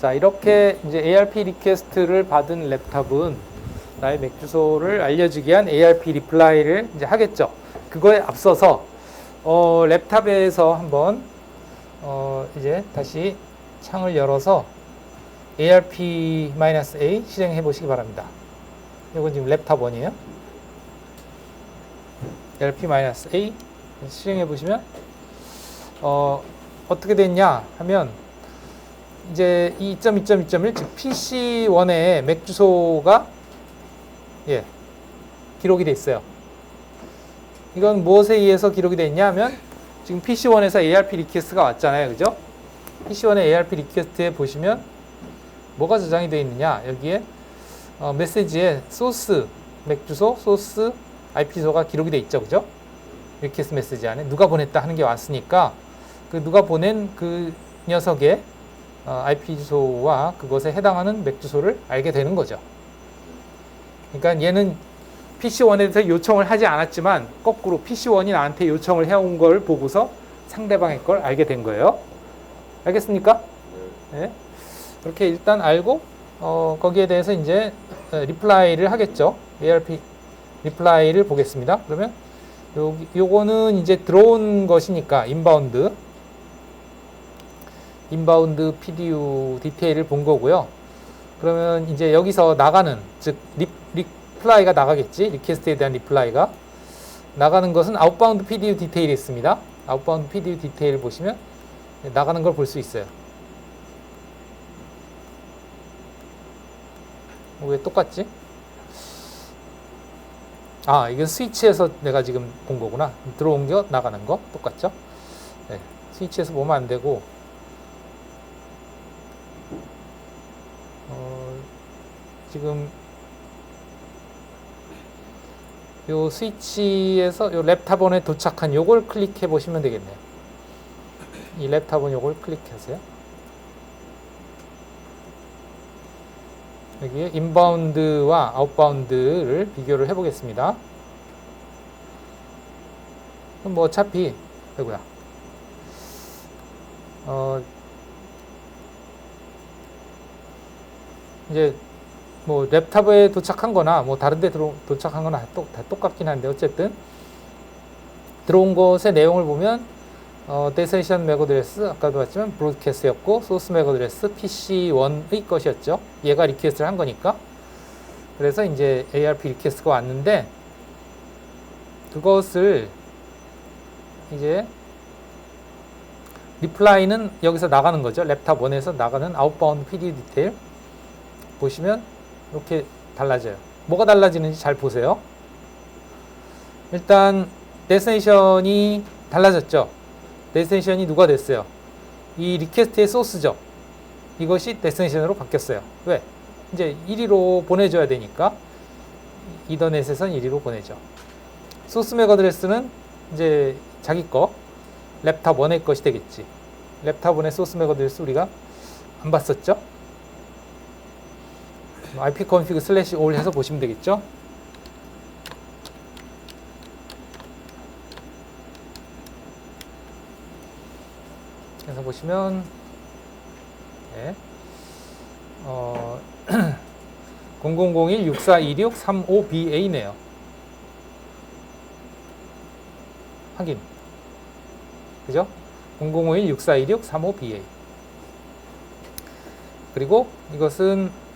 자, 이렇게 이제 ARP 리퀘스트를 받은 랩탑은 나의 맥 주소를 알려주기 위한 ARP 리플라이를 이제 하겠죠. 그거에 앞서서 랩탑에서 한번 이제 다시 창을 열어서 ARP-A 실행해 보시기 바랍니다. 이건 지금 랩탑 1이에요. ARP-A 실행해 보시면 어떻게 됐냐 하면 이제 2.2.2.1 즉 PC1의 맥 주소가 기록이 돼 있어요. 이건 무엇에 의해서 기록이 됐냐 하면 지금 PC1에서 ARP 리퀘스트가 왔잖아요. 그죠? PC1의 ARP 리퀘스트에 보시면 뭐가 저장이 되어 있느냐, 여기에 메시지에 소스 맥 주소, 소스 IP 주소가 기록이 되어 있죠. 그죠? 리퀘스트 메시지 안에 누가 보냈다 하는 게 왔으니까 그 누가 보낸 그 녀석의 IP 주소와 그것에 해당하는 맥 주소를 알게 되는 거죠. 그러니까 얘는 PC1에서 요청을 하지 않았지만 거꾸로 PC1이 나한테 요청을 해온 걸 보고서 상대방의 걸 알게 된 거예요. 알겠습니까? 네. 그렇게 일단 알고 거기에 대해서 이제 리플라이를 하겠죠. ARP 리플라이를 보겠습니다. 그러면 요거는 이제 들어온 것이니까 인바운드 PDU 디테일을 본 거고요. 그러면 이제 여기서 나가는, 즉 리플라이가 나가겠지. 리퀘스트에 대한 리플라이가 나가는 것은 아웃바운드 PDU 디테일이 있습니다. 아웃바운드 PDU 디테일을 보시면 나가는 걸 볼 수 있어요. 왜 똑같지? 이건 스위치에서 내가 지금 본 거구나. 들어온 거 나가는 거 똑같죠? 네, 스위치에서 보면 안 되고 지금 요 스위치에서 요 랩탑원에 도착한 요걸 클릭해 보시면 되겠네요. 이 랩탑원 요걸 클릭하세요. 여기에 인바운드와 아웃바운드를 비교를 해 보겠습니다. 그럼 뭐 어차피 이제 뭐 랩탑에 도착한 거나 뭐 다른 데 도착한 거나 다 똑같긴 한데 어쨌든 들어온 것의 내용을 보면 데스티네이션 맥 어드레스 아까도 봤지만 브로드캐스트였고 소스 맥 어드레스 PC1의 것이었죠. 얘가 리퀘스트를 한 거니까. 그래서 이제 ARP 리퀘스트가 왔는데 그것을 이제 리플라이는 여기서 나가는 거죠. 랩탑 1에서 나가는 아웃바운드 PD 디테일 보시면 이렇게 달라져요. 뭐가 달라지는지 잘 보세요. 일단 데스티네이션이 달라졌죠. 데스티네이션이 누가 됐어요? 이 리퀘스트의 소스죠. 이것이 데스티네이션으로 바뀌었어요. 왜? 이제 1위로 보내줘야 되니까 이더넷에선 1위로 보내죠. 소스 맥 어드레스는 이제 자기 거 랩탑 1의 것이 되겠지. 랩탑 1의 소스 맥 어드레스 우리가 안 봤었죠? ipconfig/all 해서 보시면 되겠죠? 그래서 보시면 0001-6426-35BA네요. 확인. 그죠? 0001-6426-35BA. 그리고 이것은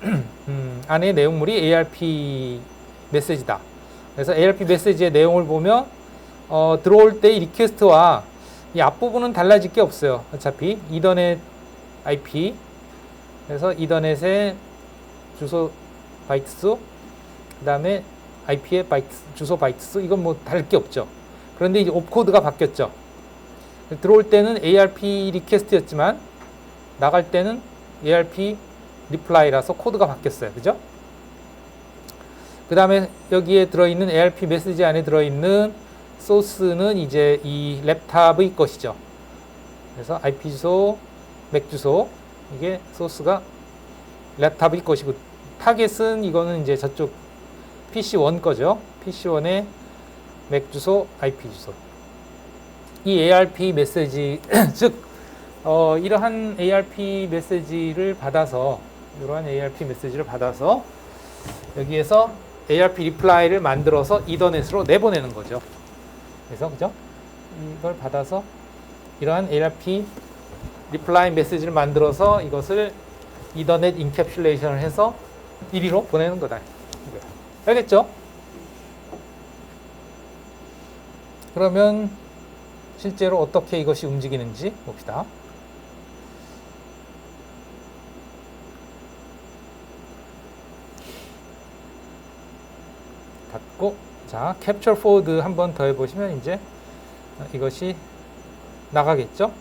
안에 내용물이 ARP 메시지다. 그래서 ARP 메시지의 내용을 보면 들어올 때 이 리퀘스트와 이 앞부분은 달라질 게 없어요. 어차피 이더넷 IP, 그래서 이더넷의 주소 바이트 수, 그 다음에 IP의 주소 바이트 수, 이건 뭐 다를 게 없죠. 그런데 이제 옵코드가 바뀌었죠. 들어올 때는 ARP 리퀘스트였지만 나갈 때는 ARP 리플라이라서 코드가 바뀌었어요. 그죠? 그 다음에 여기에 들어있는 ARP 메시지 안에 들어있는 소스는 이제 이 랩탑의 것이죠. 그래서 IP 주소, 맥 주소, 이게 소스가 랩탑의 것이고, 타겟은 이거는 이제 저쪽 PC1 거죠. PC1의 맥 주소, IP 주소. 이 ARP 메시지, 즉 이러한 ARP 메시지를 받아서 여기에서 ARP 리플라이를 만들어서 이더넷으로 내보내는 거죠. 그래서 그죠? 이걸 받아서 이러한 ARP 리플라이 메시지를 만들어서 이것을 이더넷 인캡슐레이션을 해서 이리로 보내는 거다. 알겠죠? 그러면 실제로 어떻게 이것이 움직이는지 봅시다. 닫고, 자, 캡처 포워드 한 번 더 해보시면 이제 이것이 나가겠죠?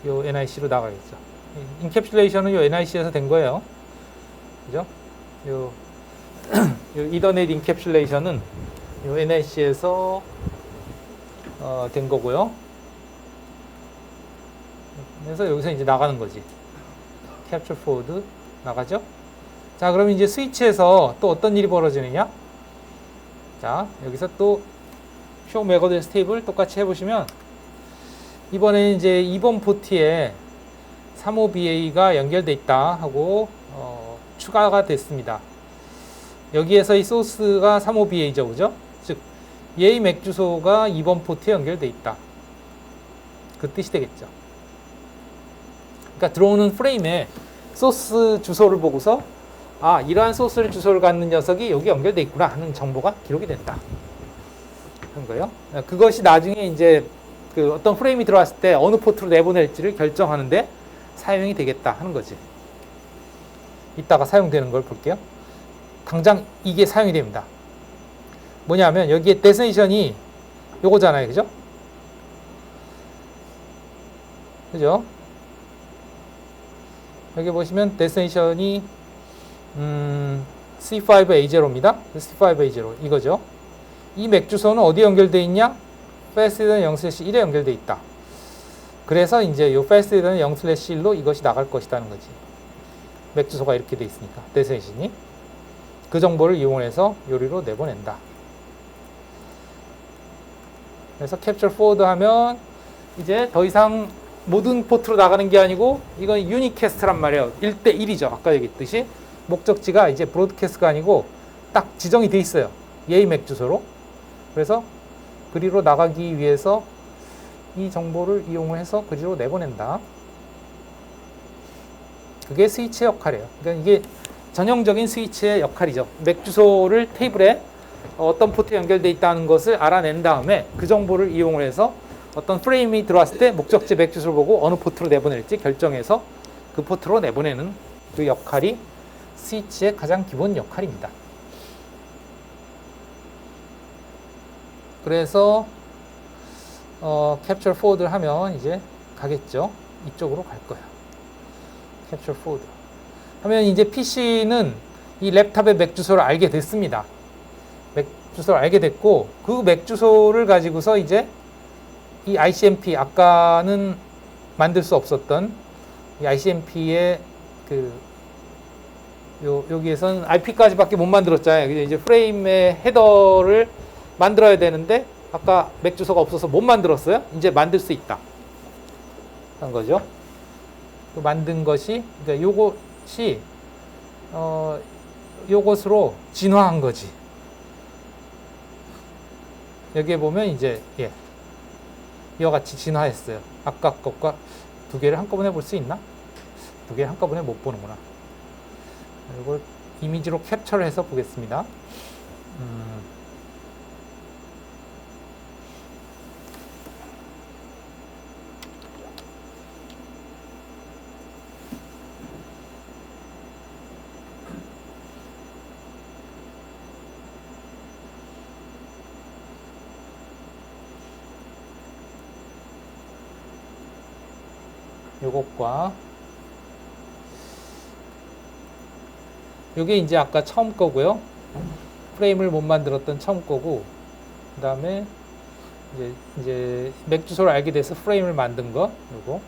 요 NIC로 나가겠죠. 인캡슐레이션은 요 NIC에서 된 거예요. 그죠? 요 이더넷 인캡슐레이션은 요 NIC에서 된 거고요. 그래서 여기서 이제 나가는 거지. 캡처 포워드 나가죠? 자, 그럼 이제 스위치에서 또 어떤 일이 벌어지느냐? 자, 여기서 또 쇼 메거드 스테이블 똑같이 해보시면 이번에는 이제 2번 포트에 35BA가 연결돼 있다 하고 추가가 됐습니다. 여기에서 이 소스가 35BA죠, 그죠? 즉 얘의 맥 주소가 2번 포트에 연결돼 있다. 그 뜻이 되겠죠. 그러니까 들어오는 프레임에 소스 주소를 보고서 아, 이러한 소스 주소를 갖는 녀석이 여기 연결돼 있구나 하는 정보가 기록이 된다. 하는 거예요. 그것이 나중에 이제 그 어떤 프레임이 들어왔을 때 어느 포트로 내보낼지를 결정하는데 사용이 되겠다 하는 거지. 이따가 사용되는 걸 볼게요. 당장 이게 사용이 됩니다. 뭐냐면 여기에 데스티네이션이 요거잖아요. 그죠? 그죠? 여기 보시면 데스티네이션이 C5A0입니다. C5A0 이거죠. 이 맥 주소는 어디에 연결되어 있냐? fast는 0/1에 연결되어 있다. 그래서 이제 요 fast는 0/1로 이것이 나갈 것이라는 거지. 맥 주소가 이렇게 되어 있으니까 데스티네이션이 그 정보를 이용해서 요리로 내보낸다. 그래서 캡처 포워드 하면 이제 더 이상 모든 포트로 나가는 게 아니고 이건 유니캐스트란 말이에요. 1대1이죠. 아까 얘기했듯이 목적지가 이제 브로드캐스트가 아니고 딱 지정이 돼 있어요. 얘의 맥 주소로. 그래서 그리로 나가기 위해서 이 정보를 이용해서 그리로 내보낸다. 그게 스위치의 역할이에요. 그러니까 이게 전형적인 스위치의 역할이죠. 맥 주소를 테이블에 어떤 포트에 연결되어 있다는 것을 알아낸 다음에 그 정보를 이용해서 어떤 프레임이 들어왔을 때 목적지 맥 주소를 보고 어느 포트로 내보낼지 결정해서 그 포트로 내보내는 그 역할이 스위치의 가장 기본 역할입니다. 그래서 캡처 포워드를 하면 이제 가겠죠. 이쪽으로 갈 거예요. 캡처 포워드 하면 이제 PC는 이 랩탑의 맥 주소를 알게 됐습니다. 맥 주소를 알게 됐고 그 맥 주소를 가지고서 이제 이 ICMP 아까는 만들 수 없었던 이 ICMP의 그 여기에서는 IP까지밖에 못 만들었잖아요. 이제 프레임의 헤더를 만들어야 되는데 아까 맥 주소가 없어서 못 만들었어요. 이제 만들 수 있다. 한 거죠. 그 만든 것이 그러니까 요것이 요것으로 진화한 거지. 여기에 보면 이제 이와 같이 진화했어요. 아까 것과 두 개를 한꺼번에 볼 수 있나? 두 개를 한꺼번에 못 보는구나. 이걸 이미지로 캡처를 해서 보겠습니다. 요것과 요게 이제 아까 처음 거고요. 프레임을 못 만들었던 처음 거고, 그 다음에 이제 맥 주소를 알게 돼서 프레임을 만든 거 요거.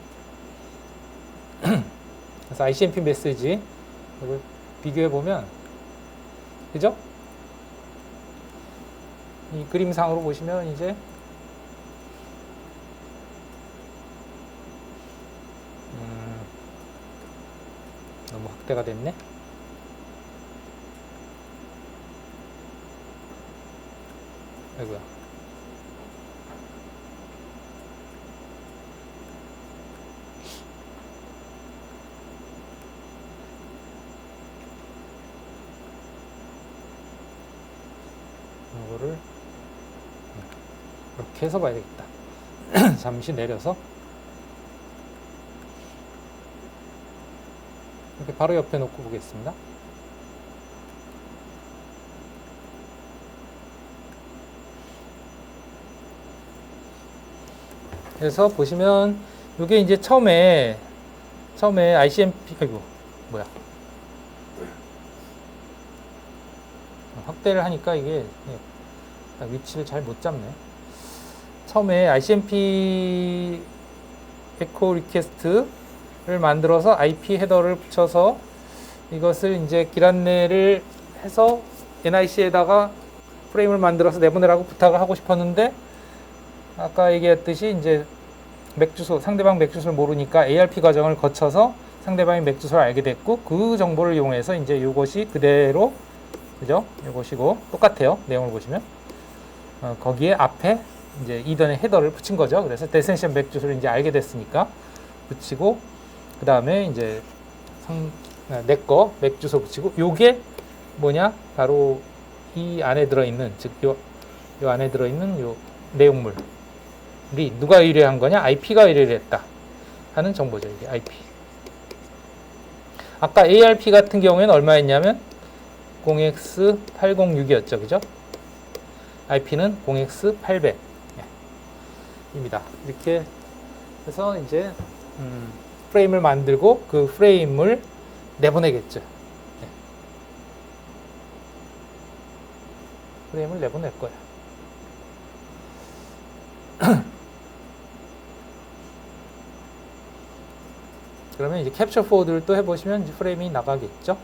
그래서 ICMP 메시지 이걸 비교해 보면 그죠? 이 그림상으로 보시면 이제 너무 확대가 됐네. 아이고야. 이거를 이렇게 해서 봐야 되겠다. 잠시 내려서 이렇게 바로 옆에 놓고 보겠습니다. 그래서 보시면 이게 이제 처음에 ICMP 아이고 뭐야 확대를 하니까 이게 위치를 잘 못 잡네. 처음에 ICMP 에코 리퀘스트를 만들어서 IP 헤더를 붙여서 이것을 이제 길 안내를 해서 NIC에다가 프레임을 만들어서 내보내라고 부탁을 하고 싶었는데 아까 얘기했듯이 이제 맥 주소, 상대방 맥 주소를 모르니까 ARP 과정을 거쳐서 상대방의 맥 주소를 알게 됐고 그 정보를 이용해서 이제 이것이 그대로 그죠? 이것이고 똑같아요. 내용을 보시면 거기에 앞에 이제 이더넷 헤더를 붙인 거죠. 그래서 데스티네이션 맥 주소를 이제 알게 됐으니까 붙이고 그 다음에 이제 내 거 맥 주소 붙이고 요게 뭐냐? 바로 이 안에 들어있는 즉 요 안에 들어있는 요 내용물 누가 의뢰한 거냐? IP가 의뢰를 했다 하는 정보죠. 이게 IP. 아까 ARP 같은 경우에는 얼마였냐면 0x806이었죠. 그죠? IP는 0x800 입니다. 이렇게 해서 이제 프레임을 만들고 그 프레임을 내보내겠죠. 네. 프레임을 내보낼 거예요. 그러면 이제 캡처 포워드를 또 해보시면 이제 프레임이 나가겠죠.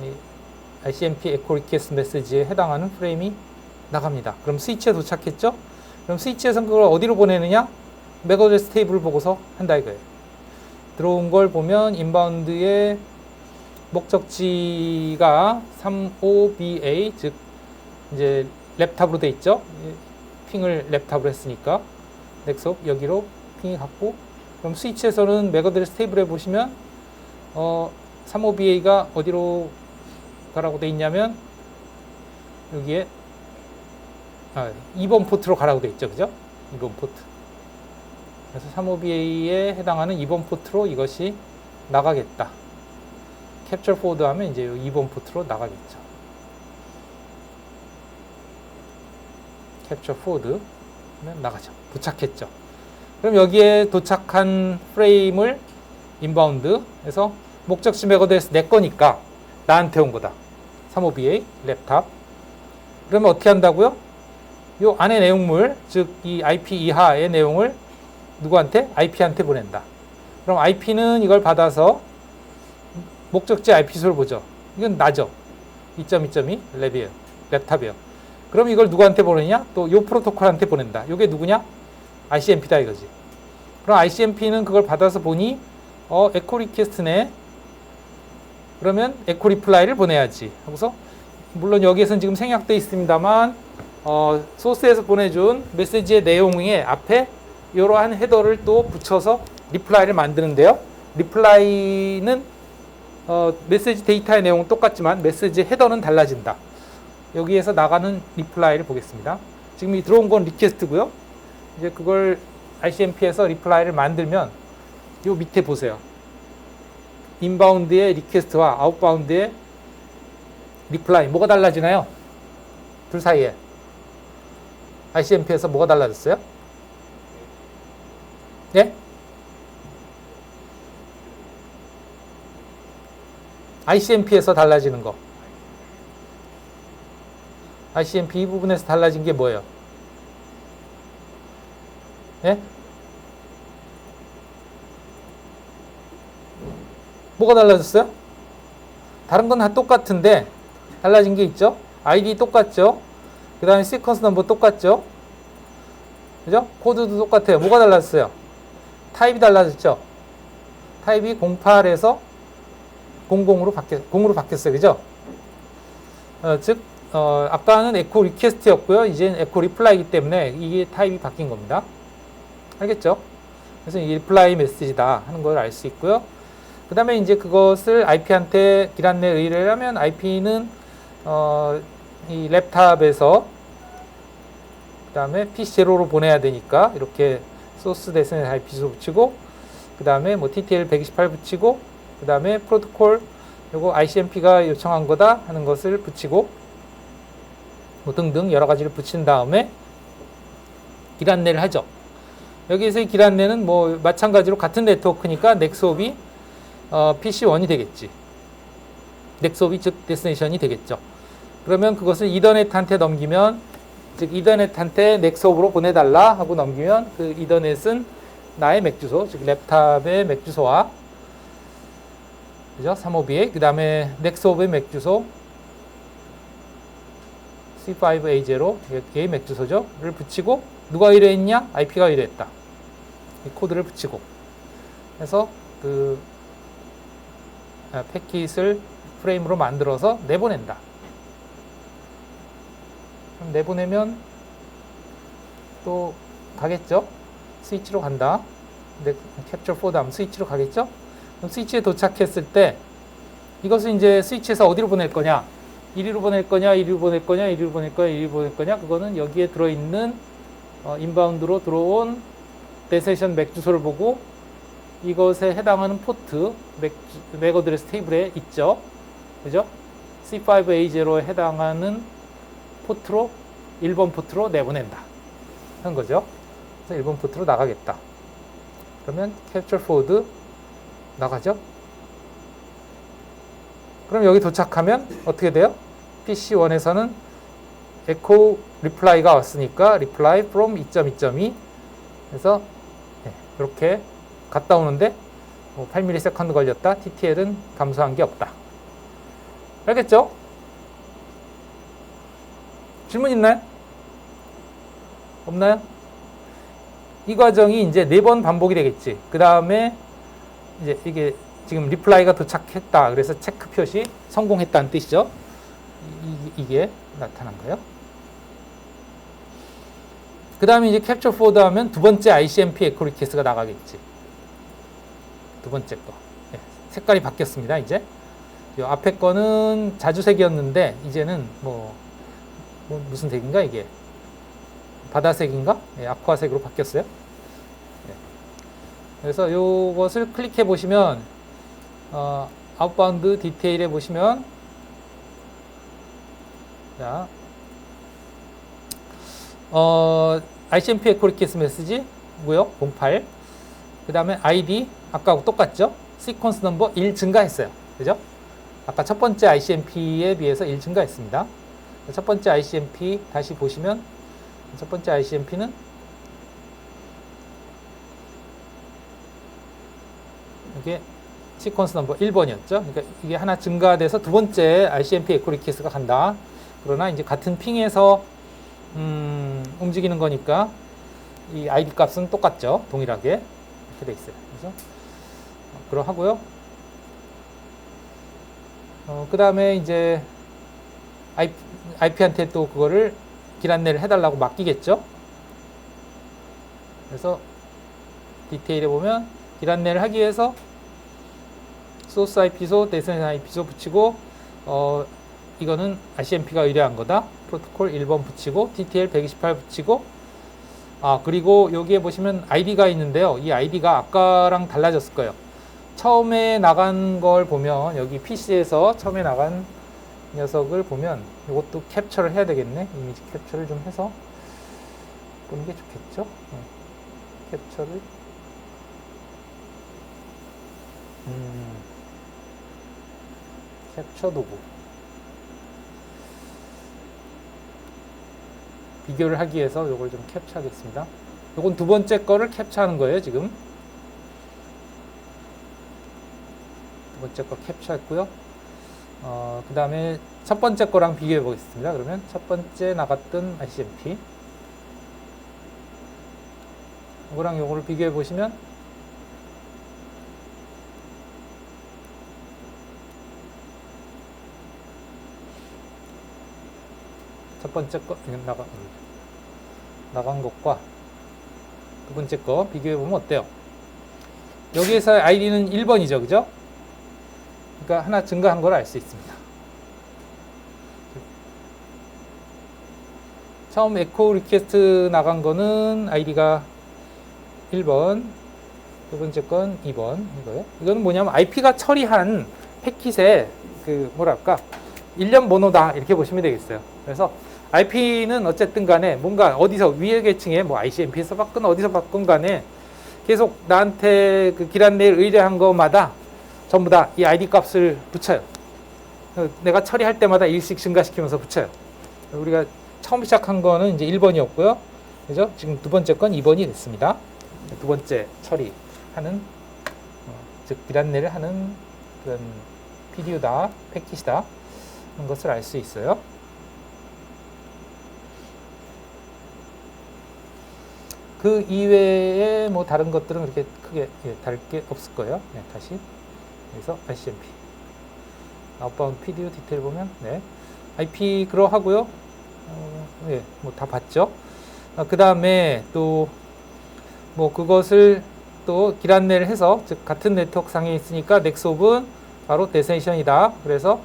이 ICMP 에코 리퀘스트 메시지에 해당하는 프레임이 나갑니다. 그럼 스위치에 도착했죠? 그럼 스위치에서는 그걸 어디로 보내느냐? 맥 어드레스 테이블을 보고서 한다 이거예요. 들어온 걸 보면 인바운드의 목적지가 35BA 즉 이제 랩탑으로 돼 있죠. 핑을 랩탑으로 했으니까 넥스업 여기로 핑이 갔고 그럼 스위치에서는 맥 어드레스 테이블에 보시면 35BA가 어디로 가라고 돼 있냐면 여기에 2번 포트로 가라고 돼 있죠. 그죠? 2번 포트. 그래서 35BA에 해당하는 2번 포트로 이것이 나가겠다. 캡처 포워드 하면 이제 2번 포트로 나가겠죠. 캡처 포워드 하면 나가죠. 도착했죠. 그럼 여기에 도착한 프레임을 인바운드 해서 목적지 맥 어드레스 내 거니까 나한테 온 거다. 35BA 랩탑. 그러면 어떻게 한다고요? 요 안에 내용물, 즉 이 IP 이하의 내용을 누구한테? IP한테 보낸다. 그럼 IP는 이걸 받아서 목적지 IP 주소를 보죠. 이건 나죠. 2.2.2 랩이에요. 랩탑이에요. 그럼 이걸 누구한테 보내냐? 또 요 프로토콜한테 보낸다. 요게 누구냐? ICMP다 이거지. 그럼 ICMP는 그걸 받아서 보니 에코 리퀘스트네. 그러면 에코 리플라이를 보내야지. 하고서 물론 여기에서는 지금 생략되어 있습니다만 소스에서 보내준 메시지의 내용의 앞에 이러한 헤더를 또 붙여서 리플라이를 만드는데요. 리플라이는 메시지 데이터의 내용은 똑같지만 메시지 헤더는 달라진다. 여기에서 나가는 리플라이를 보겠습니다. 지금 이 들어온 건 리퀘스트고요. 이제 그걸 ICMP에서 리플라이를 만들면 요 밑에 보세요. 인바운드의 리퀘스트와 아웃바운드의 리플라이 뭐가 달라지나요? 둘 사이에 ICMP에서 뭐가 달라졌어요? 예? ICMP에서 달라지는 거. ICMP 이 부분에서 달라진 게 뭐예요? 예? 뭐가 달라졌어요? 다른 건 다 똑같은데 달라진 게 있죠? 아이디 똑같죠? 그 다음에 시퀀스 넘버 똑같죠? 그죠? 코드도 똑같아요. 뭐가 달라졌어요? 타입이 달라졌죠? 타입이 08에서 공으로 바뀌었어요. 그죠? 즉, 아까는 에코 리퀘스트였고요. 이제는 에코 리플라이이기 때문에 이게 타입이 바뀐 겁니다. 알겠죠? 그래서 이 리플라이 메시지다 하는 걸 알 수 있고요. 그 다음에 이제 그것을 IP한테 기란 내에 의뢰를 하면 IP는 이 랩탑에서 그 다음에 PC0로 보내야 되니까 이렇게 소스 데스티네이션 IP 주소 붙이고 그 다음에 뭐 TTL 128 붙이고 그 다음에 프로토콜 요거 ICMP가 요청한 거다 하는 것을 붙이고 뭐 등등 여러 가지를 붙인 다음에 기란내를 하죠. 여기서의 기란내는 뭐 마찬가지로 같은 네트워크니까 넥스홉이 PC1이 되겠지. 넥스홉이 즉 데스티네이션이 되겠죠. 그러면 그것을 이더넷한테 넘기면 즉 이더넷한테 넥스홉으로 보내달라 하고 넘기면 그 이더넷은 나의 맥 주소 즉 랩탑의 맥 주소와 그죠? 352에 그 다음에 넥스홉의 맥 주소 C5A0의 맥 주소죠.를 붙이고 누가 의뢰했냐? IP가 의뢰했다. 이 코드를 붙이고 해서 그 패킷을 프레임으로 만들어서 내보낸다. 그럼 내보내면 또 가겠죠? 스위치로 간다. 캡처 4 다음 스위치로 가겠죠? 그럼 스위치에 도착했을 때 이것을 이제 스위치에서 어디로 보낼 거냐? 이리로 보낼 거냐? 이리로 보낼 거냐? 이리로 보낼 거냐? 이리로 보낼 거냐? 그거는 여기에 들어있는 인바운드로 들어온 데스티네이션 맥 주소를 보고 이것에 해당하는 포트 맥 어드레스 테이블에 있죠. 그죠? C5A0에 해당하는 포트로 1번 포트로 내보낸다 하는 거죠. 그래서 1번 포트로 나가겠다. 그러면 capture forward 나가죠. 그럼 여기 도착하면 어떻게 돼요? PC1에서는 echo reply가 왔으니까 reply from 2.2.2 그래서 이렇게 갔다 오는데 8ms 걸렸다. TTL은 감소한 게 없다. 알겠죠? 질문 있나요? 없나요? 이 과정이 이제 4번 반복이 되겠지. 그 다음에 이제 이게 지금 리플라이가 도착했다. 그래서 체크 표시 성공했다는 뜻이죠. 이게 나타난 거예요. 그 다음에 이제 캡처 포워드 하면 두 번째 ICMP 에코 리퀘스트가 나가겠지. 두 번째 거. 네, 색깔이 바뀌었습니다. 이제 이 앞에 거는 자주색이었는데 이제는 뭐 무슨 색인가 이게 바다색인가? 네, 아쿠아색으로 바뀌었어요. 네. 그래서 이것을 클릭해 보시면 아웃바운드 디테일에 보시면 자 ICMP 에코 리퀘스트 메시지고요. 08. 그 다음에 ID 아까하고 똑같죠? 시퀀스 넘버 1 증가했어요. 그죠? 아까 첫 번째 ICMP에 비해서 1 증가했습니다. 첫 번째 ICMP 다시 보시면 첫 번째 ICMP는 이게 시퀀스 넘버 1번이었죠. 그러니까 이게 하나 증가돼서 두 번째 ICMP 에코 리퀘스트가 간다. 그러나 이제 같은 핑에서 움직이는 거니까 이 ID 값은 똑같죠. 동일하게 이렇게 돼 있어요. 그래서 그러하고요. 그 다음에 이제 IP한테 또 그거를 길 안내를 해달라고 맡기겠죠. 그래서 디테일에 보면 길 안내를 하기 위해서 소스 IP소, 데스티네이션 IP소 붙이고 이거는 ICMP가 의뢰한 거다. 프로토콜 1번 붙이고 TTL 128 붙이고 그리고 여기에 보시면 ID가 있는데요. 이 ID가 아까랑 달라졌을 거예요. 처음에 나간 걸 보면 여기 PC에서 처음에 나간 녀석을 보면 이것도 캡처를 해야 되겠네. 이미지 캡처를 좀 해서 보는 게 좋겠죠. 캡처를 캡처 도구 비교를 하기 위해서 이걸 좀 캡처하겠습니다. 이건 두 번째 거를 캡처하는 거예요. 지금 두 번째 거 캡처했고요. 그 다음에 첫 번째 거랑 비교해 보겠습니다. 그러면 첫 번째 나갔던 ICMP 이거랑 요거를 비교해 보시면 첫 번째 거 나간 것과 두 번째 거 비교해 보면 어때요? 여기에서 아이디는 1번이죠, 그죠? 그러니까 하나 증가한 걸 알 수 있습니다. 처음 에코 리퀘스트 나간 거는 아이디가 1번, 두 번째 건 2번 이거요. 이거는 뭐냐면 IP가 처리한 패킷의 그 뭐랄까 일련 번호다 이렇게 보시면 되겠어요. 그래서 IP는 어쨌든 간에 뭔가 어디서 위에 계층에 뭐 ICMP에서 받건 어디서 받건 간에 계속 나한테 그 길 안내를 의뢰한 것마다 전부 다 이 ID 값을 붙여요. 내가 처리할 때마다 일씩 증가시키면서 붙여요. 우리가 처음 시작한 거는 이제 1번이었고요. 그죠? 지금 두 번째 건 2번이 됐습니다. 두 번째 처리하는, 즉, 길 안내를 하는 그런 PDU다, 패킷이다, 하는 것을 알 수 있어요. 그 이외에 뭐 다른 것들은 그렇게 크게 다를 게 없을 거예요. 네, 다시. 그래서 ICMP. 아웃바운드 PDU 디테일 보면, 네. IP 그러하고요. 네, 뭐 다 봤죠. 그 다음에 또, 뭐 그것을 또 길 안내를 해서, 즉, 같은 네트워크 상에 있으니까 넥스옵은 바로 데스티네이션이다. 그래서,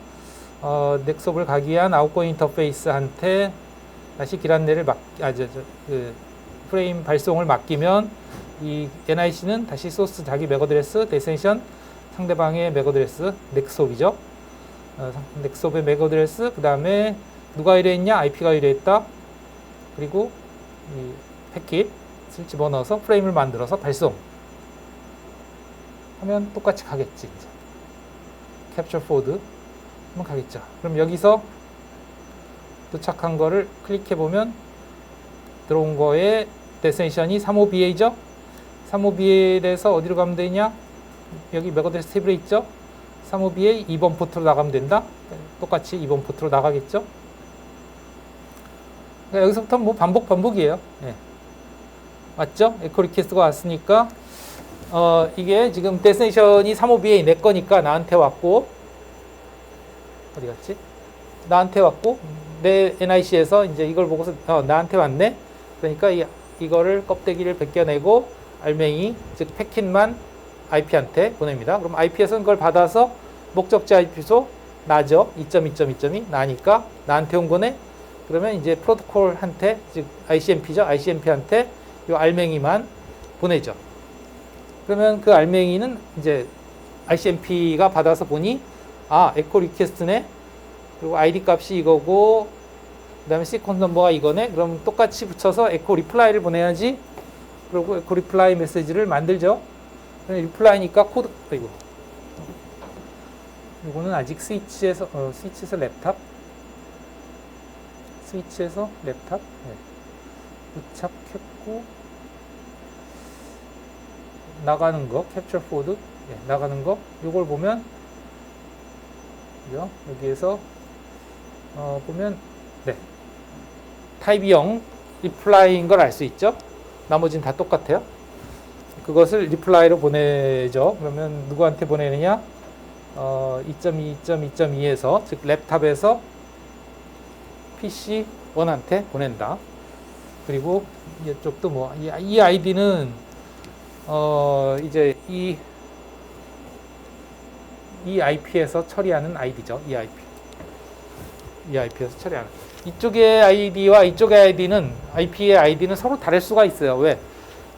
넥스옵을 가기 위한 아웃고잉 인터페이스한테 다시 길 안내를 프레임 발송을 맡기면 이 NIC는 다시 소스 자기 맥어드레스, 데스티네이션 상대방의 맥어드레스, 넥스옵이죠. 넥스옵의 맥어드레스, 그 다음에 누가 의뢰했냐? IP가 의뢰했다. 그리고 이 패킷을 집어넣어서 프레임을 만들어서 발송 하면 똑같이 가겠지. 이제. 캡처 포드 하면 가겠죠. 그럼 여기서 도착한 거를 클릭해 보면 들어온 거에 데스티네이션이 35BA죠. 35BA에서 어디로 가면 되냐? 여기 맥어드레스 테이블에 있죠. 35BA 2번 포트로 나가면 된다. 똑같이 2번 포트로 나가겠죠. 그러니까 여기서부터 뭐 반복이에요. 네. 맞죠? 에코 리퀘스트가 왔으니까 이게 지금 데스티네이션이 35BA 내 거니까 나한테 왔고, 어디 갔지? 나한테 왔고, 내 NIC에서 이제 이걸 보고서 나한테 왔네. 그러니까 이거를 껍데기를 벗겨내고 알맹이, 즉 패킷만 IP한테 보냅니다. 그럼 IP에서는 그걸 받아서 목적지 IP소 나죠. 2.2.2.2 나니까 나한테 온 거네. 그러면 이제 프로토콜한테, 즉 ICMP죠. ICMP한테 이 알맹이만 보내죠. 그러면 그 알맹이는 이제 ICMP가 받아서 보니 에코 리퀘스트네. 그리고 ID 값이 이거고 그 다음에 시퀀스 넘버가 이거네. 그럼 똑같이 붙여서 에코 리플라이를 보내야지. 그리고 에코 리플라이 메시지를 만들죠. 리플라이니까 코드, 이거는 아직 스위치에서 랩탑. 스위치에서 랩탑. 네. 부착했고, 나가는 거, 캡처 포드. 네, 나가는 거. 요걸 보면, 여기에서, 보면, 네. 타입 0 리플라이인 걸 알 수 있죠? 나머지는 다 똑같아요. 그것을 리플라이로 보내죠. 그러면 누구한테 보내느냐? 2.2.2.2에서, 즉 랩탑에서 PC1한테 보낸다. 그리고 이쪽도 뭐, 이 아이디는 이제 이 IP에서 처리하는 아이디죠. 이 IP에서 처리하는. 이쪽의 아이디와 이쪽의 아이디는, IP의 아이디는 서로 다를 수가 있어요. 왜?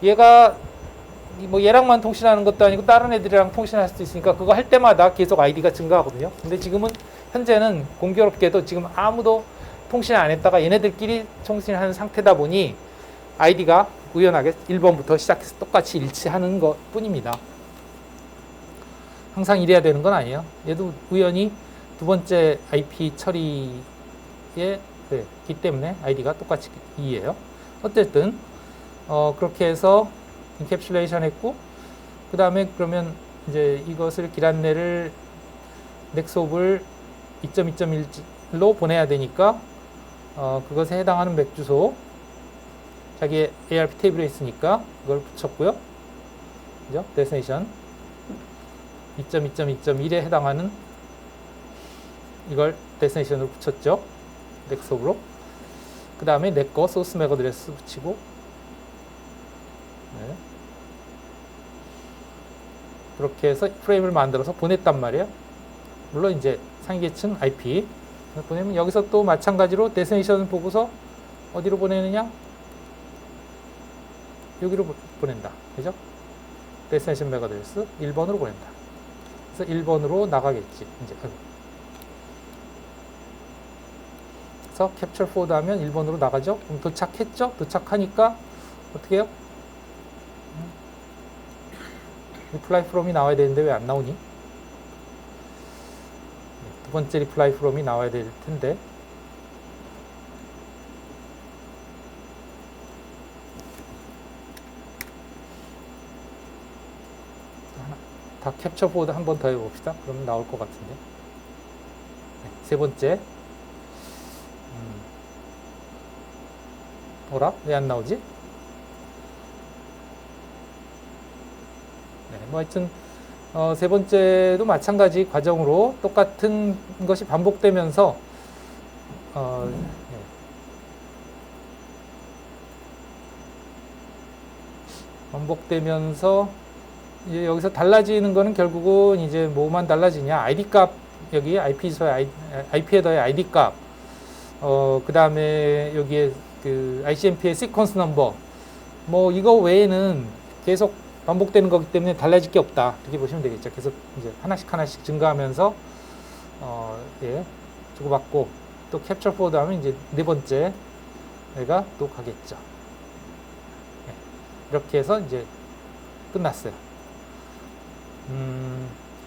얘가 뭐 얘랑만 통신하는 것도 아니고 다른 애들이랑 통신할 수도 있으니까 그거 할 때마다 계속 아이디가 증가하거든요. 근데 지금은 현재는 공교롭게도 지금 아무도 통신을 안 했다가 얘네들끼리 통신하는 상태다 보니 아이디가 우연하게 1번부터 시작해서 똑같이 일치하는 것 뿐입니다. 항상 이래야 되는 건 아니에요. 얘도 우연히 두 번째 IP 처리에 기 때문에 아이디가 똑같이 2예요. 어쨌든 그렇게 해서 인캡슐레이션 했고, 그 다음에 그러면 이제 이것을 길 안내를 넥스옵을 2.2.1로 보내야 되니까 그것에 해당하는 맥 주소 자기의 ARP 테이블에 있으니까 그걸 붙였고요. 그죠? 데스티네이션 2.2.2.1에 해당하는 이걸 데스티네이션으로 붙였죠. 넥스옵으로. 그 다음에 내 거 소스 맥 어드레스 붙이고, 네. 그렇게 해서 프레임을 만들어서 보냈단 말이에요. 물론 이제 상위계층 IP 보내면 여기서 또 마찬가지로 데스티네이션을 보고서 어디로 보내느냐? 여기로 보낸다. 그죠? 데스티네이션 맥 어드레스 1번으로 보낸다. 그래서 1번으로 나가겠지. 이제 그래서 캡처 포워드 하면 1번으로 나가죠. 그럼 도착했죠? 도착하니까 어떻게 해요? 리플라이 프롬이 나와야 되는데 왜 안 나오니? 두 번째 리플라이 프롬이 나와야 될 텐데. 다 캡처 보드 한 번 더 해봅시다. 그러면 나올 것 같은데. 네, 세 번째. 어라? 왜 안 나오지? 네, 뭐 하여튼 세 번째도 마찬가지 과정으로 똑같은 것이 반복되면서 네. 반복되면서 이제 여기서 달라지는 거는 결국은 이제 뭐만 달라지냐? ID 값, 여기 IP 헤더의 ID 값, 그 다음에 여기에 그 ICMP의 시퀀스 넘버, 뭐 이거 외에는 계속 반복되는 거기 때문에 달라질 게 없다. 이렇게 보시면 되겠죠. 계속 이제 하나씩 증가하면서, 예, 주고받고, 또 캡처 포워드 하면 이제 네 번째 애가 또 가겠죠. 예, 이렇게 해서 이제 끝났어요.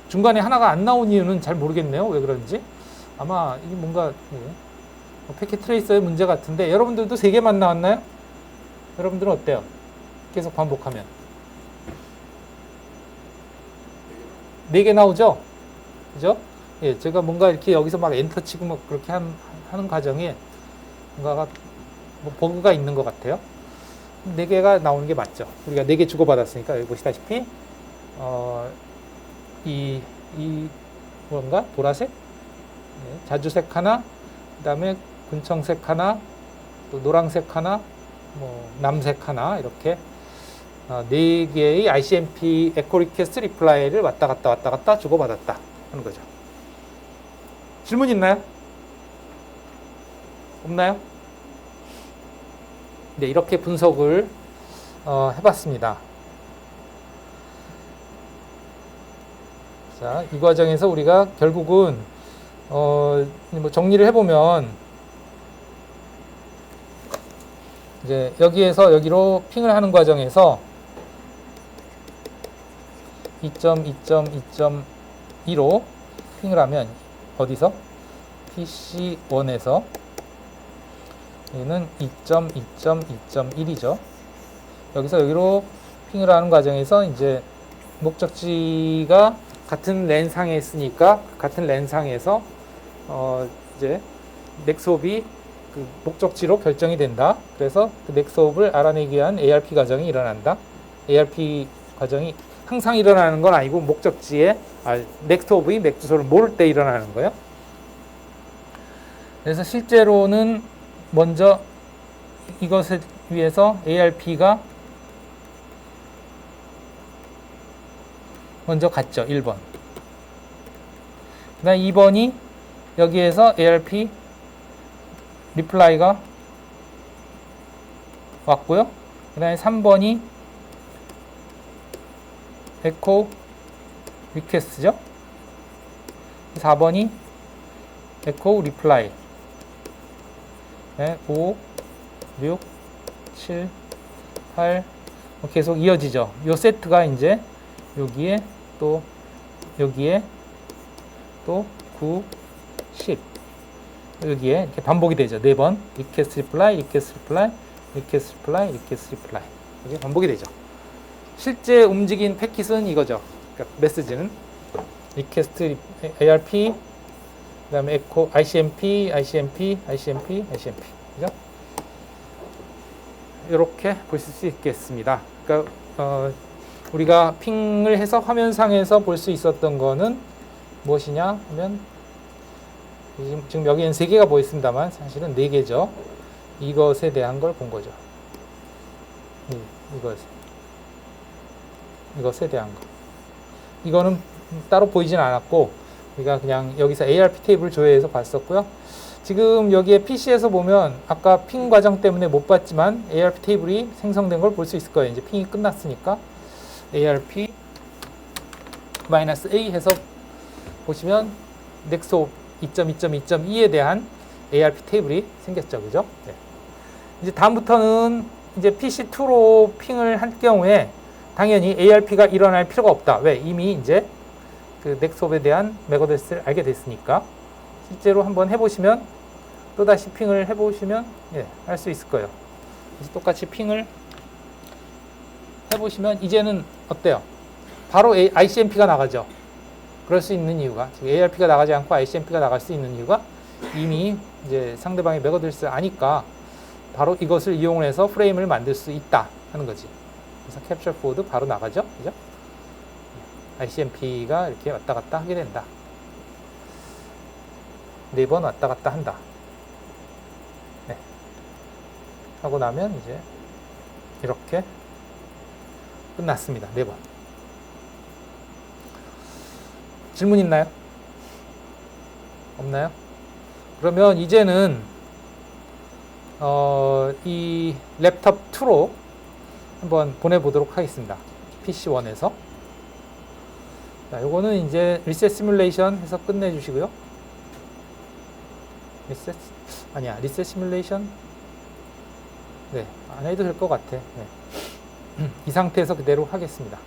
중간에 하나가 안 나온 이유는 잘 모르겠네요. 왜 그런지. 아마 이게 뭔가, 예, 패킷 트레이서의 문제 같은데, 여러분들도 3개만 나왔나요? 여러분들은 어때요? 계속 반복하면. 4개 나오죠? 그죠? 예, 제가 뭔가 이렇게 여기서 막 엔터 치고 막 그렇게 하는 과정에 뭔가가 뭐 버그가 있는 것 같아요. 4개가 나오는 게 맞죠? 우리가 4개 주고받았으니까, 여기 보시다시피, 뭔가 보라색, 네, 자주색 하나, 그 다음에 군청색 하나, 또 노란색 하나, 뭐 남색 하나, 이렇게 4개의 ICMP 에코 리퀘스트 리플라이를 왔다 갔다 주고받았다 하는 거죠. 질문 있나요? 없나요? 네, 이렇게 분석을 해봤습니다. 자, 이 과정에서 우리가 결국은 뭐 정리를 해보면 이제 여기에서 여기로 핑을 하는 과정에서 2.2.2.2로 핑을 하면 어디서? PC1에서 얘는 2.2.2.1이죠. 여기서 여기로 핑을 하는 과정에서 이제 목적지가 같은 랜상에 있으니까 같은 랜상에서 이제 넥스홉이 그 목적지로 결정이 된다. 그래서 그 넥스홉을 알아내기 위한 ARP 과정이 일어난다. ARP 과정이 항상 일어나는 건 아니고 목적지에 넥스홉이 맥 주소를 모를 때 일어나는 거예요. 그래서 실제로는 먼저 이것에 위해서 ARP가 먼저 갔죠. 1번. 그 다음 2번이 여기에서 ARP 리플라이가 왔고요. 그 다음에 3번이 에코 리퀘스트죠. 4번이 에코 리플라이. 네, 5, 6, 7, 8 계속 이어지죠. 이 세트가 이제 여기에 또 여기에 또 9, 10 여기에 이렇게 반복이 되죠. 4번 리퀘스트 리플라이, 리퀘스트 리플라이, 리퀘스트 리플라이, 리퀘스트 리플라이 이게 반복이 되죠. 실제 움직인 패킷은 이거죠. 그러니까 메시지는 리퀘스트 ARP 그 다음에 에코 ICMP, ICMP, ICMP, ICMP 그죠? 이렇게 보실 수 있겠습니다. 그러니까 우리가 핑을 해서 화면상에서 볼 수 있었던 거는 무엇이냐 하면 지금 여기엔 3개가 보였습니다만 사실은 4개죠. 이것에 대한 걸 본 거죠. 이것에 대한 거. 이거는 따로 보이진 않았고 우리가 그냥 여기서 ARP 테이블 조회해서 봤었고요. 지금 여기에 PC에서 보면 아까 핑 과정 때문에 못 봤지만 ARP 테이블이 생성된 걸 볼 수 있을 거예요. 이제 핑이 끝났으니까 ARP -A 해서 보시면 넥스홉 2.2.2.2에 대한 ARP 테이블이 생겼죠. 그죠? 네. 이제 다음부터는 이제 PC2로 핑을 할 경우에 당연히 ARP가 일어날 필요가 없다. 왜? 이미 이제 그 넥스홉에 대한 맥 어드레스를 알게 됐으니까 실제로 한번 해보시면 또다시 핑을 해보시면 할 수 있을 거예요. 그래서 똑같이 핑을 해보시면 이제는 어때요? 바로 ICMP가 나가죠. 그럴 수 있는 이유가 지금 ARP가 나가지 않고 ICMP가 나갈 수 있는 이유가 이미 이제 상대방의 맥 어드레스를 아니까 바로 이것을 이용을 해서 프레임을 만들 수 있다 하는 거지. 그래서 캡처 포워드 바로 나가죠. 그죠? ICMP가 이렇게 왔다 갔다 하게 된다. 4번 왔다 갔다 한다. 네. 하고 나면 이제 이렇게 끝났습니다. 4번. 질문 있나요? 없나요? 그러면 이제는 이 랩탑 2로 한번 보내보도록 하겠습니다. PC1에서. 자, 요거는 이제 리셋 시뮬레이션 해서 끝내주시고요. 리셋 시뮬레이션? 네, 안 해도 될 것 같아. 네. 이 상태에서 그대로 하겠습니다.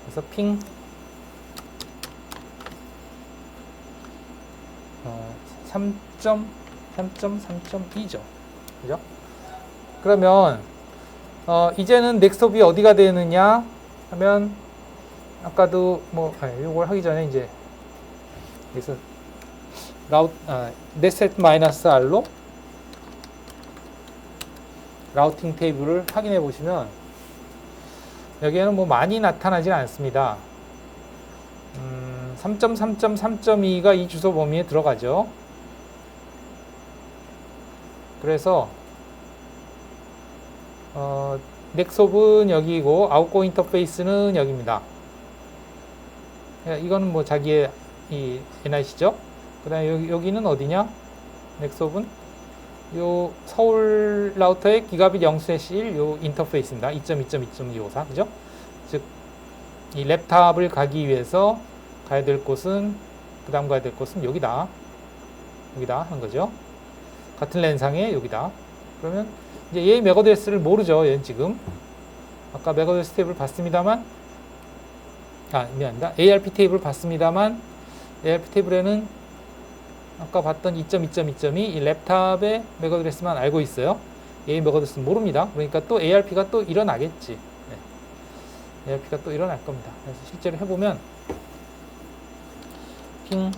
그래서 핑 3.3.2죠. 그죠? 그러면 이제는 넥스톱이 어디가 되느냐 하면 아까도 요걸 하기 전에 이제 여기서 넷셋 -r로 라우팅 테이블을 확인해 보시면 여기에는 뭐 많이 나타나진 않습니다. 3.3.3.2가 이 주소 범위에 들어가죠. 그래서 넥스홉은 여기고 아웃고 인터페이스는 여기입니다. 이거는 뭐 자기의 이 NIC죠. 그 다음에 여기는 어디냐? 넥스홉은 요 서울 라우터의 기가빗 0/1 요 인터페이스입니다. 2.2.2.254 그죠? 즉 이 랩탑을 가기 위해서 가야 될 곳은 그 다음 가야 될 곳은 여기다 하는 거죠. 같은 랜상에 여기다. 그러면 이제 얘의 맥 어드레스를 모르죠. 얘는 지금 아까 맥 어드레스 테이블 봤습니다만 미안합니다. ARP 테이블 봤습니다만 ARP 테이블에는 아까 봤던 2.2.2.2 이 랩탑의 맥 어드레스만 알고 있어요. 얘의 맥 어드레스는 모릅니다. 그러니까 또 ARP가 또 일어나겠지. 네. ARP가 또 일어날 겁니다. 그래서 실제로 해보면 핑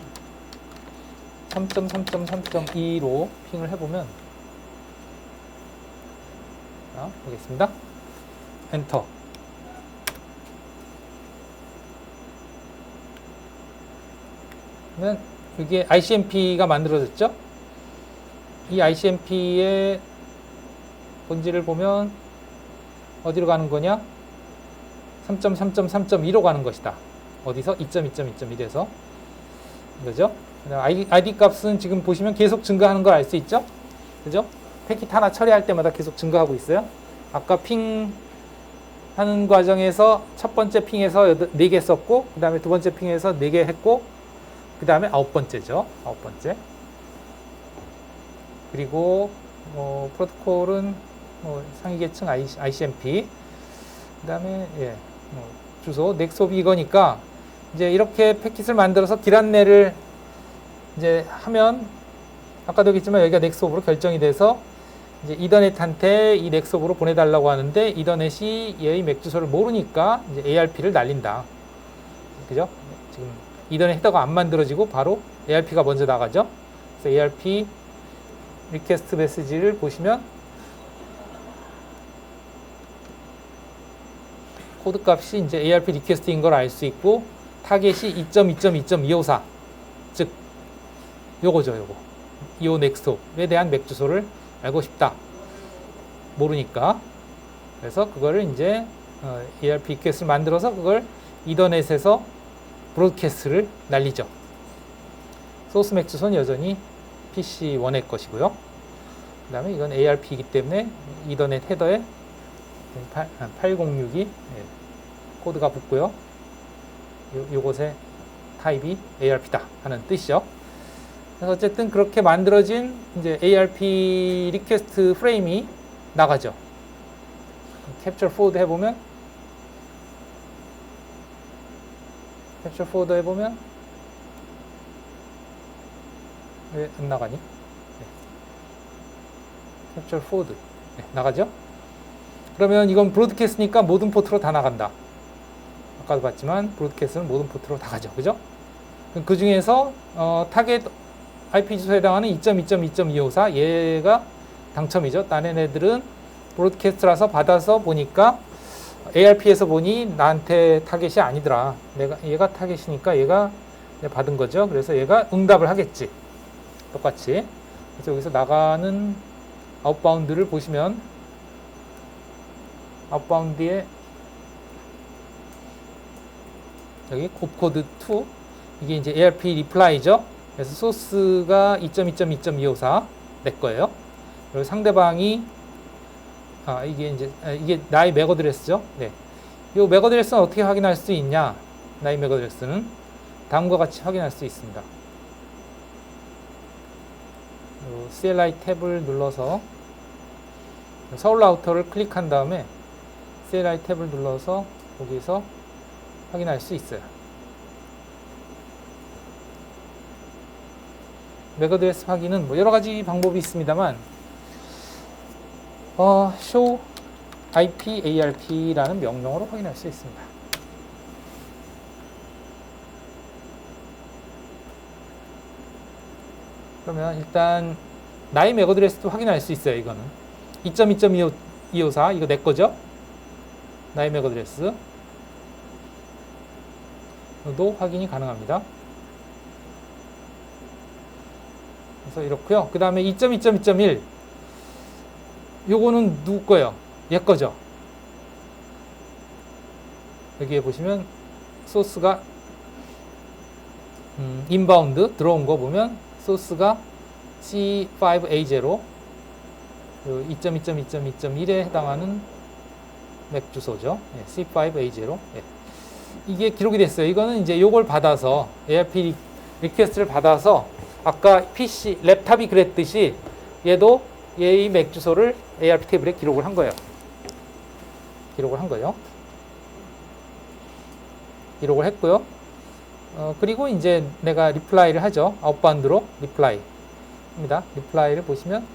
3.3.3.2로 핑을 해보면 보겠습니다. 엔터. 그러면 이게 ICMP가 만들어졌죠? 이 ICMP의 본질을 보면 어디로 가는 거냐? 3.3.3.2로 가는 것이다. 어디서? 2.2.2.1에서. 그죠? ID 값은 지금 보시면 계속 증가하는 걸 알 수 있죠? 그죠? 패킷 하나 처리할 때마다 계속 증가하고 있어요. 아까 핑 하는 과정에서 첫 번째 핑에서 4개 썼고, 그 다음에 두 번째 핑에서 4개 했고, 그 다음에 9번째죠. 9번째. 그리고, 프로토콜은, 상위 계층 ICMP. 그 다음에, 주소, 넥스홉이 이거니까, 이제 이렇게 패킷을 만들어서 길 안내를 이제 하면, 아까도 얘기했지만 여기가 넥스홉으로 결정이 돼서, 이제 이더넷한테 이 넥스홉으로 보내달라고 하는데, 이더넷이 얘의 맥 주소를 모르니까, 이제 ARP를 날린다. 그죠? 지금 이더넷 헤더가 안 만들어지고 바로 ARP가 먼저 나가죠. 그래서 ARP 리퀘스트 메시지를 보시면, 코드 값이 이제 ARP 리퀘스트인 걸 알 수 있고, 타겟이 2.2.2.254. 즉, 요거죠, 요거. 요 넥스톱에 대한 맥 주소를 알고 싶다. 모르니까. 그래서 그거를 이제 ERP EQS를 만들어서 그걸 이더넷에서 브로드캐스트를 날리죠. 소스 맥 주소는 여전히 PC1의 것이고요. 그 다음에 이건 ARP이기 때문에 이더넷 헤더에 8062 코드가 붙고요. 요것의 타입이 ARP다 하는 뜻이죠. 그래서 어쨌든 그렇게 만들어진 이제 ARP 리퀘스트 프레임이 나가죠. 캡처 포워드 해보면 왜 안 나가니? 캡처 포워드 나가죠? 그러면 이건 브로드캐스트니까 모든 포트로 다 나간다. 아까도 봤지만 브로드캐스트는 모든 포트로 다 가죠. 그죠? 그 중에서 타겟 IP 주소에 해당하는 2.2.2.254 얘가 당첨이죠. 다른 애들은 브로드캐스트라서 받아서 보니까 ARP에서 보니 나한테 타겟이 아니더라. 얘가 타겟이니까 얘가 받은 거죠. 그래서 얘가 응답을 하겠지. 똑같이. 그래서 여기서 나가는 아웃바운드를 보시면 아웃바운드에 여기 곱코드 2 이게 이제 ARP 리플라이죠. 그래서 소스가 2.2.2.254 내 거예요. 그리고 상대방이 이게 나의 맥 어드레스죠. 네. 이 맥 어드레스는 어떻게 확인할 수 있냐? 나의 맥 어드레스는 다음과 같이 확인할 수 있습니다. CLI 탭을 눌러서 서울 라우터를 클릭한 다음에 CLI 탭을 눌러서 거기서 확인할 수 있어요. 맥 어드레스 확인은 뭐 여러 가지 방법이 있습니다만 show IP ARP라는 명령으로 확인할 수 있습니다. 그러면 일단 나의 맥 어드레스도 확인할 수 있어요. 이거는 2.2.254 이거 내 거죠? 나의 맥 어드레스 도 확인이 가능합니다. 그래서 이렇고요. 그 다음에 2.2.2.1 요거는 누구 거예요? 얘 거죠. 여기에 보시면 소스가 인바운드 들어온 거 보면 소스가 C5A0 2.2.2.2.1에 해당하는 맥 주소죠. C5A0 이게 기록이 됐어요. 이거는 이제 요걸 받아서 ARP 리퀘스트를 받아서 아까 PC 랩탑이 그랬듯이 얘도 얘의 맥 주소를 ARP 테이블에 기록을 한 거예요. 기록을 했고요. 그리고 이제 내가 리플라이를 하죠. 아웃바운드로 리플라이 합니다. 리플라이를 보시면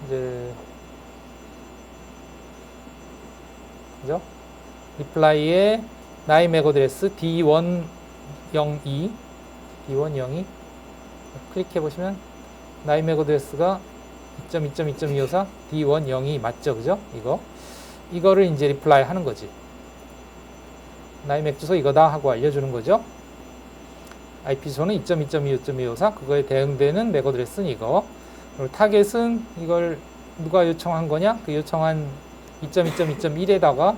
이제 그죠? 리플라이에 나의 맥 어드레스 D102 클릭해 보시면 나의 맥 어드레스가 2.2.2.254 D102 맞죠? 그죠? 이거를 이제 리플라이 하는 거지. 나의 맥 주소 이거다 하고 알려주는 거죠. IP 주소는 2.2.2.254 그거에 대응되는 맥 어드레스는 이거. 그리고 타겟은 이걸 누가 요청한 거냐? 그 요청한 2.2.2.1에다가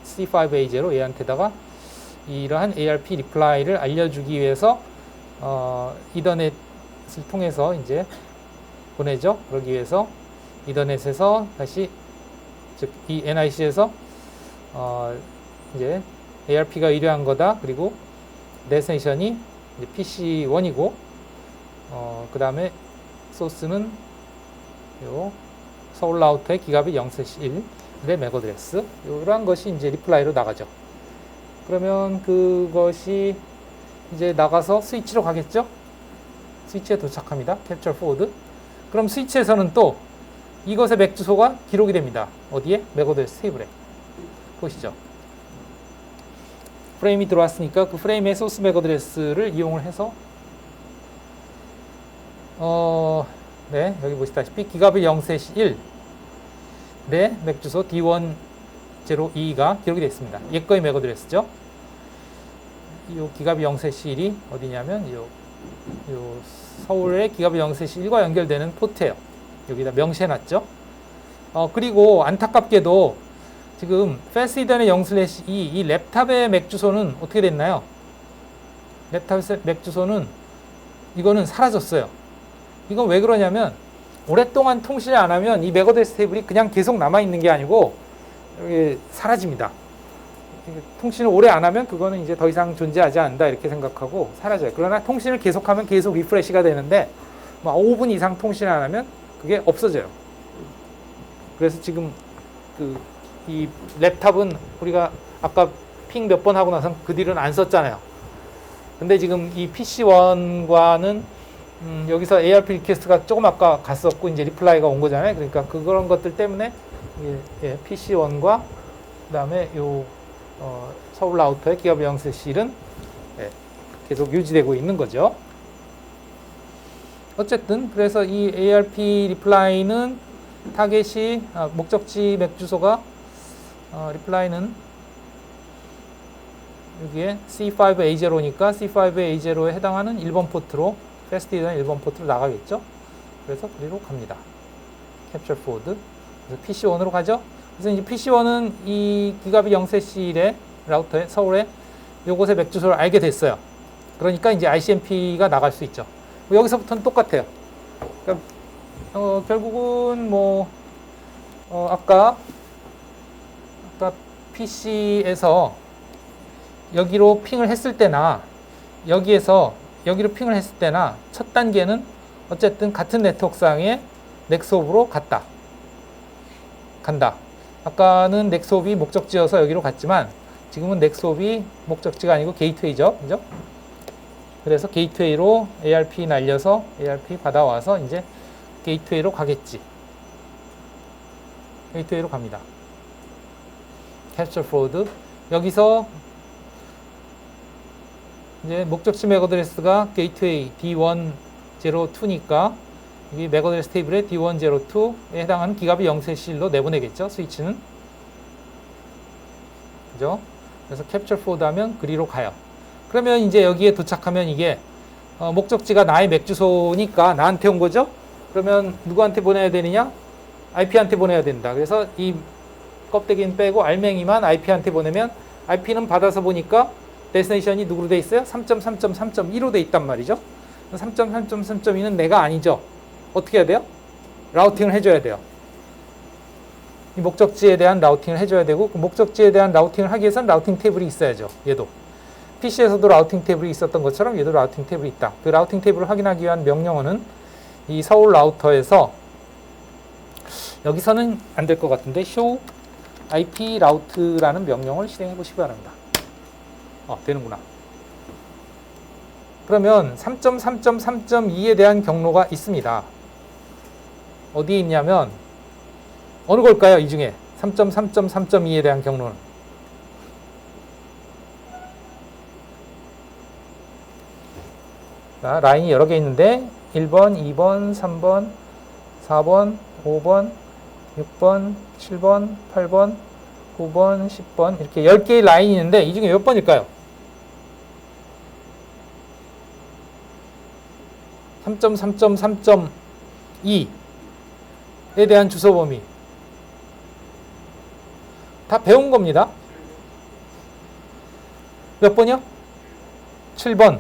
C5A0 얘한테다가 이러한 ARP 리플라이를 알려주기 위해서 이더넷을 통해서 이제 보내죠. 그러기 위해서 이더넷에서 다시 즉 이 NIC에서 이제 ARP가 의뢰한 거다. 그리고 데스티네이션이 PC1이고 그 다음에 소스는 요 서울 라우터의 기가빗 0/1의 맥 어드레스 이러한 것이 이제 리플라이로 나가죠. 그러면 그것이 이제 나가서 스위치로 가겠죠. 스위치에 도착합니다. 캡처 포워드. 그럼 스위치에서는 또 이것의 맥 주소가 기록이 됩니다. 어디에? 맥 어드레스 테이블에. 보시죠. 프레임이 들어왔으니까 그 프레임의 소스 맥 어드레스를 이용을 해서 네, 여기 보시다시피 기가빗 0/1 네, 맥 주소 D102가 기록이 되어 있습니다. 얘 거의 맥 어드레스죠. 이 기가빗 0/1이 어디냐면 요 서울의 기가빗 0/1과 연결되는 포트예요. 여기다 명시해놨죠. 그리고 안타깝게도 지금 fastid의 0/2 이 랩탑의 맥 주소는 어떻게 됐나요? 랩탑의 맥 주소는 이거는 사라졌어요. 이건 왜 그러냐면 오랫동안 통신을 안 하면 이 맥 어드레스 테이블이 그냥 계속 남아있는 게 아니고 여기 사라집니다. 통신을 오래 안 하면 그거는 이제 더 이상 존재하지 않는다 이렇게 생각하고 사라져요. 그러나 통신을 계속하면 계속 리프레시가 되는데 5분 이상 통신을 안 하면 그게 없어져요. 그래서 지금 이 랩탑은 우리가 아까 핑 몇 번 하고 나서 그 뒤로는 안 썼잖아요. 근데 지금 이 PC1과는 여기서 ARP 리퀘스트가 조금 아까 갔었고 이제 리플라이가 온 거잖아요. 그러니까 그런 것들 때문에 PC1과 그다음에 요 서울 라우터의 기가비 0/1은 계속 유지되고 있는 거죠. 어쨌든 그래서 이 ARP 리플라이는 타겟이 목적지 맥 주소가 리플라이는 여기에 C5A0니까 C5A0에 해당하는 1번 포트로 fastid는 1번 포트로 나가겠죠. 그래서 그리로 갑니다. capture forward. 그래서 PC1으로 가죠. 그래서 이제 PC1은 이 기가비 0/1의 라우터에 서울에 요곳의 맥 주소를 알게 됐어요. 그러니까 이제 ICMP가 나갈 수 있죠. 여기서부터는 똑같아요. 그러니까 결국은 아까 PC에서 여기로 핑을 했을 때나 여기에서 여기로 핑을 했을 때나 첫 단계는 어쨌든 같은 네트워크상의 넥스홉으로 간다. 아까는 넥스홉이 목적지여서 여기로 갔지만 지금은 넥스홉이 목적지가 아니고 게이트웨이죠. 그죠? 그래서 게이트웨이로 ARP 날려서 ARP 받아와서 이제 게이트웨이로 가겠지. 게이트웨이로 갑니다. capture forward. 여기서 이제 목적지 맥 어드레스가 게이트웨이 D102니까 이 맥 어드레스 테이블에 D102에 해당하는 기가비 0/1로 내보내겠죠. 스위치는. 그죠? 그래서 capture forward 하면 그리로 가요. 그러면 이제 여기에 도착하면 이게 목적지가 나의 맥 주소니까 나한테 온 거죠? 그러면 누구한테 보내야 되느냐? IP한테 보내야 된다. 그래서 이 껍데기는 빼고 알맹이만 IP한테 보내면 IP는 받아서 보니까 데스티네이션이 누구로 돼 있어요? 3.3.3.2로 돼 있단 말이죠. 3.3.3.2는 내가 아니죠. 어떻게 해야 돼요? 라우팅을 해줘야 돼요. 이 목적지에 대한 라우팅을 해줘야 되고 그 목적지에 대한 라우팅을 하기 위해서는 라우팅 테이블이 있어야죠. 얘도. PC에서도 라우팅 테이블이 있었던 것처럼 얘도 라우팅 테이블이 있다. 그 라우팅 테이블을 확인하기 위한 명령어는 이 서울 라우터에서 여기서는 안 될 것 같은데 show IP route라는 명령을 실행해 보시기 바랍니다. 되는구나. 그러면 3.3.3.2에 대한 경로가 있습니다. 어디에 있냐면 어느 걸까요? 이 중에 3.3.3.2에 대한 경로는 자, 라인이 여러 개 있는데 1번, 2번, 3번, 4번, 5번, 6번, 7번, 8번, 9번, 10번 이렇게 10개의 라인이 있는데 이 중에 몇 번일까요? 3.3.3.2에 대한 주소 범위 다 배운 겁니다. 몇 번이요? 7번.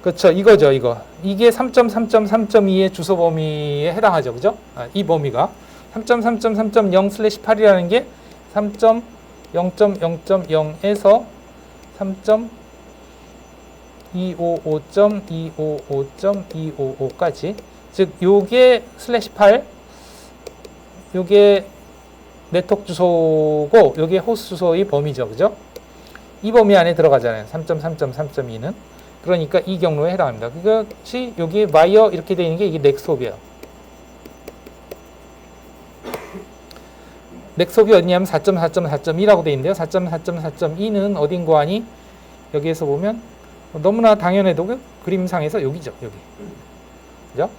그렇죠. 이거죠. 이게 3.3.3.2의 주소 범위에 해당하죠. 그죠? 이 범위가 3.3.3.0/8이라는 게 3.0.0.0에서 3.255.255.255까지 즉 요게 /8 요게 네트워크 주소고 요게 호스트 주소의 범위죠. 그죠? 이 범위 안에 들어가잖아요. 3.3.3.2는 그러니까 이 경로에 해당합니다. 그것이 여기 와이어 이렇게 되어 있는 게 이게 넥스홉이에요. 넥스홉이 어디냐면 4.4.4.2라고 되어 있는데요. 4.4.4.2는 어딘가 하니 여기에서 보면 너무나 당연해도 그림상에서 여기죠. 여기. 그죠?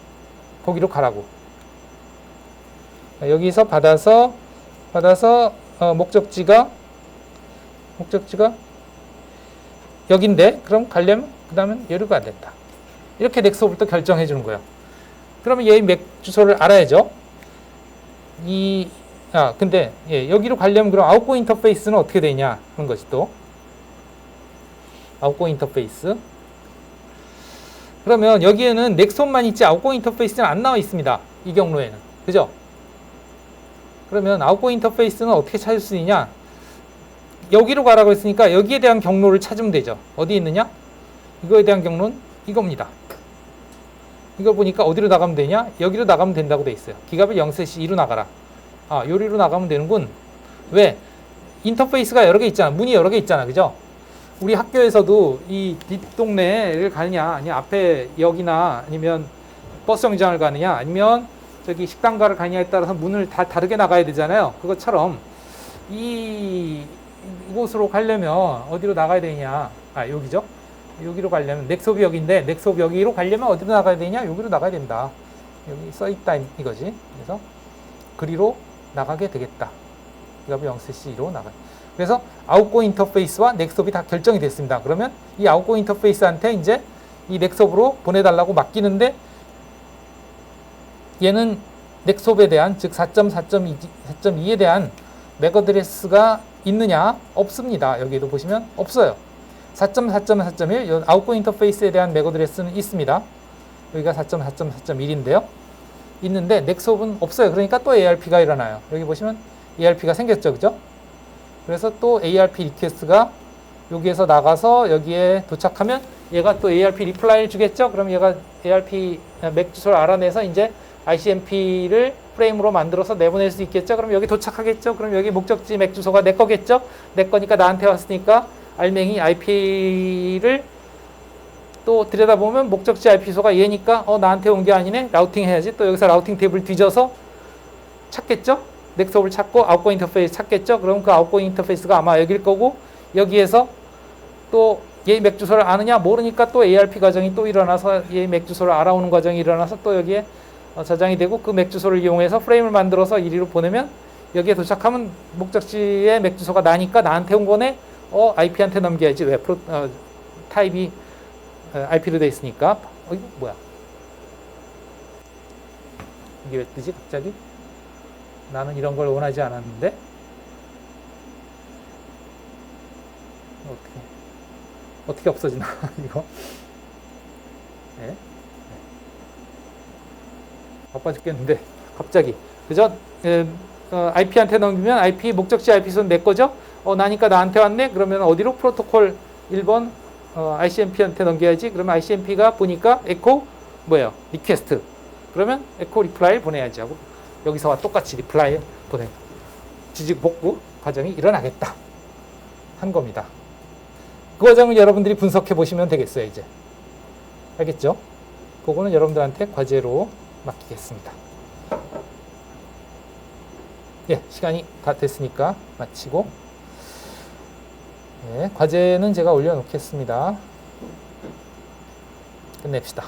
거기로 가라고. 여기서 받아서 목적지가 여긴데 그럼 가려면 그 다음은 여기가 안 된다. 이렇게 넥스홉을 또 결정해 주는 거예요. 그러면 얘의 맥 주소를 알아야죠. 근데 여기로 가려면 그럼 아웃고 인터페이스는 어떻게 되냐 하는 것이 또 아웃고 인터페이스. 그러면 여기에는 넥슨만 있지 아웃고 인터페이스는 안 나와 있습니다. 이 경로에는. 그죠? 그러면 아웃고 인터페이스는 어떻게 찾을 수 있냐? 여기로 가라고 했으니까 여기에 대한 경로를 찾으면 되죠. 어디 있느냐? 이거에 대한 경로는 이겁니다. 이걸 보니까 어디로 나가면 되냐? 여기로 나가면 된다고 돼 있어요. 기가벨 0/2로 나가라. 요리로 나가면 되는군. 왜? 인터페이스가 여러 개 있잖아. 문이 여러 개 있잖아. 그죠? 우리 학교에서도 이 뒷동네를 가느냐, 아니면 앞에 역이나 아니면 버스 정류장을 가느냐, 아니면 저기 식당가를 가느냐에 따라서 문을 다 다르게 나가야 되잖아요. 그것처럼 이곳으로 가려면 어디로 나가야 되냐? 여기죠? 여기로 가려면 넥소비역인데 넥소비역으로 가려면 어디로 나가야 되냐? 여기로 나가야 된다. 여기 써있다 이거지. 그래서 그리로 나가게 되겠다. 기가벨 0/2로 나가. 그래서 아웃고 인터페이스와 넥스톱이 다 결정이 됐습니다. 그러면 이 아웃고 인터페이스한테 이제 이 넥스톱으로 보내달라고 맡기는데 얘는 넥스톱에 대한 즉 4.4.2에 대한 맥 어드레스가 있느냐? 없습니다. 여기도 보시면 없어요. 4.4.4.1 아웃고 인터페이스에 대한 맥 어드레스는 있습니다. 여기가 4.4.4.1인데요. 있는데 넥스톱은 없어요. 그러니까 또 ARP가 일어나요. 여기 보시면 ARP가 생겼죠. 그죠? 그래서 또 ARP 리퀘스트가 여기에서 나가서 여기에 도착하면 얘가 또 ARP 리플라이를 주겠죠. 그럼 얘가 ARP 맥 주소를 알아내서 이제 ICMP를 프레임으로 만들어서 내보낼 수 있겠죠. 그럼 여기 도착하겠죠. 그럼 여기 목적지 맥 주소가 내 거겠죠. 내 거니까 나한테 왔으니까 알맹이 IP를 또 들여다보면 목적지 IP 주소가 얘니까 나한테 온 게 아니네. 라우팅 해야지. 또 여기서 라우팅 탭을 뒤져서 찾겠죠. 넥스톱을 찾고 아웃고 인터페이스 찾겠죠. 그럼 그 아웃고 인터페이스가 아마 여길 거고 여기에서 또 얘 맥 주소를 아느냐 모르니까 또 ARP 과정이 또 일어나서 얘 맥 주소를 알아오는 과정이 일어나서 또 여기에 저장이 되고 그 맥 주소를 이용해서 프레임을 만들어서 이리로 보내면 여기에 도착하면 목적지의 맥 주소가 나니까 나한테 온 거네. IP한테 넘겨야지. 왜? 타입이 IP로 돼 있으니까. 이거 뭐야? 이게 왜 뜨지 갑자기? 나는 이런 걸 원하지 않았는데. 어떻게 없어지나 이거? 네. 바빠 죽겠는데 갑자기 그죠? IP한테 넘기면 IP 목적지 IP 수는 내 거죠? 나니까 나한테 왔네. 그러면 어디로? 프로토콜 1번 ICMP한테 넘겨야지. 그러면 ICMP가 보니까 에코 뭐예요? 리퀘스트. 그러면 에코 리플라이 보내야지 하고 여기서와 똑같이 리플라이 보내. 지직 복구 과정이 일어나겠다 한 겁니다. 그 과정을 여러분들이 분석해 보시면 되겠어요. 이제 알겠죠? 그거는 여러분들한테 과제로 맡기겠습니다. 예, 시간이 다 됐으니까 마치고 과제는 제가 올려놓겠습니다. 끝냅시다.